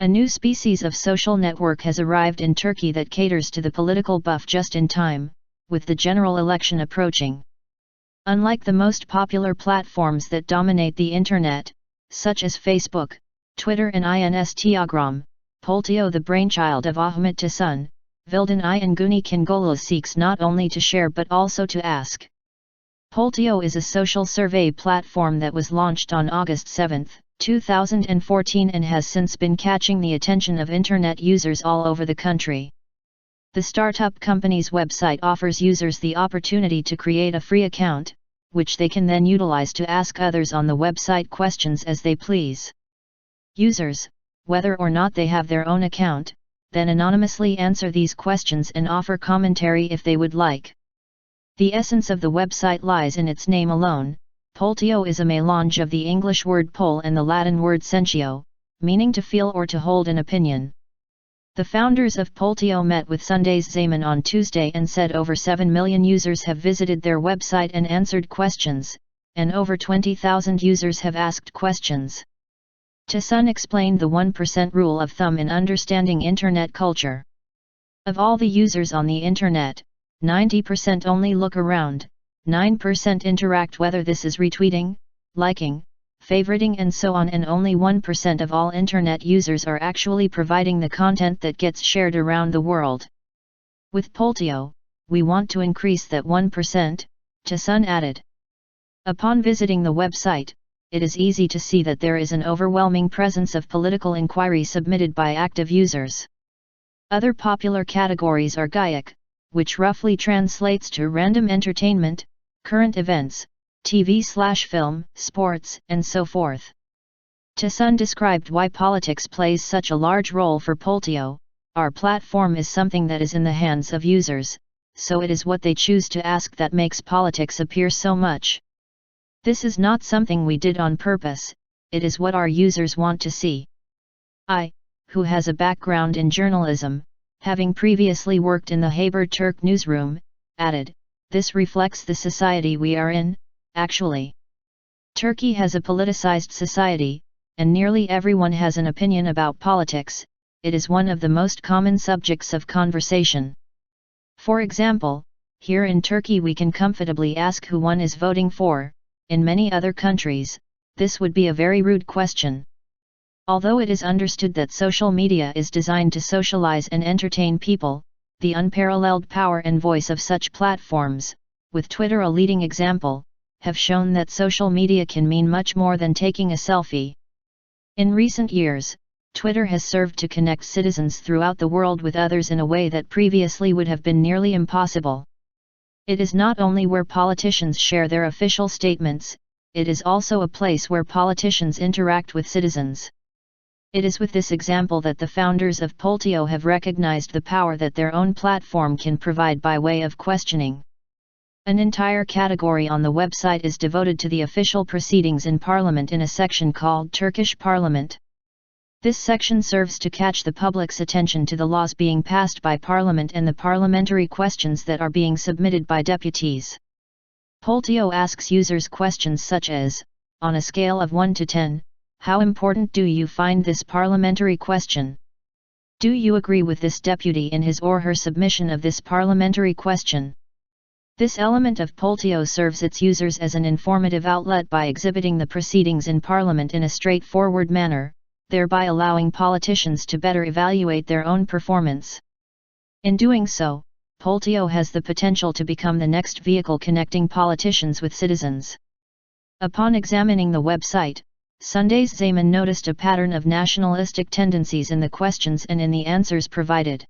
A new species of social network has arrived in Turkey that caters to the political buff just in time, with the general election approaching. Unlike the most popular platforms that dominate the internet, such as Facebook, Twitter and Instagram, Poltio, the brainchild of Ahmet Tosun, Vildan Guni Kingolu, seeks not only to share but also to ask. Poltio is a social survey platform that was launched on August 7, 2014 and has since been catching the attention of internet users all over the country. The startup company's website offers users the opportunity to create a free account, which they can then utilize to ask others on the website questions as they please. Users, whether or not they have their own account, then anonymously answer these questions and offer commentary if they would like. The essence of the website lies in its name alone. Poltio is a melange of the English word pol and the Latin word sentio, meaning to feel or to hold an opinion. The founders of Poltio met with Sunday's Zaman on Tuesday and said over 7 million users have visited their website and answered questions, and over 20,000 users have asked questions. Tosun explained the 1% rule of thumb in understanding internet culture. Of all the users on the internet, 90% only look around, 9% interact, whether this is retweeting, liking, favoriting and so on, and only 1% of all internet users are actually providing the content that gets shared around the world. With Poltio, we want to increase that 1%, Tosun added. Upon visiting the website, it is easy to see that there is an overwhelming presence of political inquiry submitted by active users. Other popular categories are Gayak, which roughly translates to random entertainment, current events, TV/film, sports, and so forth. Tosun described why politics plays such a large role for Poltio. Our platform is something that is in the hands of users, so it is what they choose to ask that makes politics appear so much. This is not something we did on purpose, it is what our users want to see. I, who has a background in journalism, having previously worked in the Haber Turk newsroom, added, this reflects the society we are in, actually. Turkey has a politicized society, and nearly everyone has an opinion about politics. It is one of the most common subjects of conversation. For example, here in Turkey we can comfortably ask who one is voting for. In many other countries, this would be a very rude question. Although it is understood that social media is designed to socialize and entertain people, the unparalleled power and voice of such platforms, with Twitter a leading example, have shown that social media can mean much more than taking a selfie. In recent years, Twitter has served to connect citizens throughout the world with others in a way that previously would have been nearly impossible. It is not only where politicians share their official statements, it is also a place where politicians interact with citizens. It is with this example that the founders of Poltio have recognized the power that their own platform can provide by way of questioning. An entire category on the website is devoted to the official proceedings in Parliament in a section called Turkish Parliament. This section serves to catch the public's attention to the laws being passed by Parliament and the parliamentary questions that are being submitted by deputies. Poltio asks users questions such as, on a scale of 1 to 10, how important do you find this parliamentary question? Do you agree with this deputy in his or her submission of this parliamentary question? This element of Poltio serves its users as an informative outlet by exhibiting the proceedings in Parliament in a straightforward manner, thereby allowing politicians to better evaluate their own performance. In doing so, Poltio has the potential to become the next vehicle connecting politicians with citizens. Upon examining the website, Sunday's Zaman noticed a pattern of nationalistic tendencies in the questions and in the answers provided.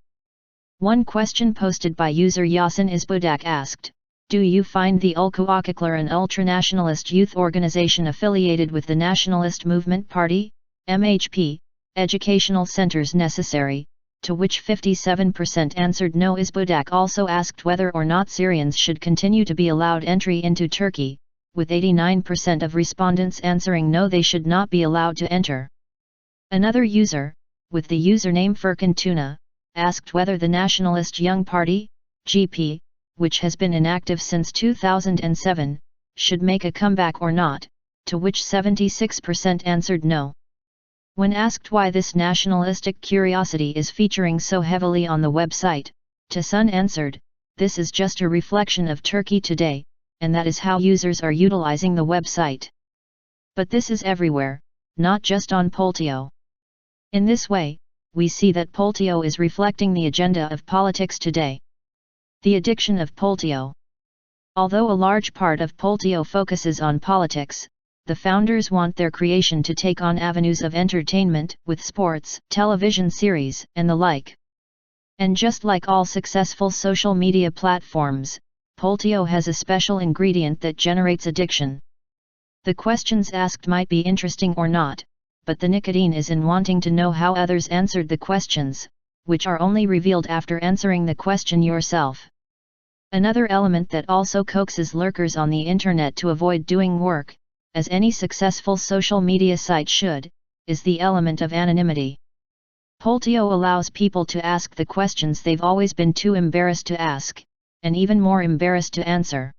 One question posted by user Yasin Izbudak asked, do you find the Ülkü Akıklar an ultranationalist youth organization affiliated with the Nationalist Movement Party, MHP, educational centers necessary, to which 57% answered no. Izbudak also asked whether or not Syrians should continue to be allowed entry into Turkey, with 89% of respondents answering no, they should not be allowed to enter. Another user, with the username Furkan Tuna, asked whether the Nationalist Young Party, GP, which has been inactive since 2007, should make a comeback or not, to which 76% answered no. When asked why this nationalistic curiosity is featuring so heavily on the website, Tosun answered, "This is just a reflection of Turkey today, and that is how users are utilizing the website. But this is everywhere, not just on Poltio. In this way, we see that Poltio is reflecting the agenda of politics today." The addiction of Poltio. Although a large part of Poltio focuses on politics, the founders want their creation to take on avenues of entertainment, with sports, television series, and the like. And just like all successful social media platforms, Poltio has a special ingredient that generates addiction. The questions asked might be interesting or not, but the nicotine is in wanting to know how others answered the questions, which are only revealed after answering the question yourself. Another element that also coaxes lurkers on the internet to avoid doing work, as any successful social media site should, is the element of anonymity. Poltio allows people to ask the questions they've always been too embarrassed to ask, and even more embarrassed to answer.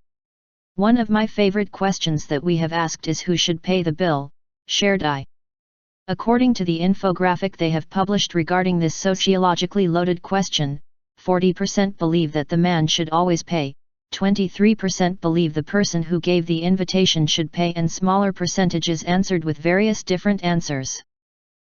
One of my favorite questions that we have asked is who should pay the bill, shared I. According to the infographic they have published regarding this sociologically loaded question, 40% believe that the man should always pay, 23% believe the person who gave the invitation should pay, and smaller percentages answered with various different answers.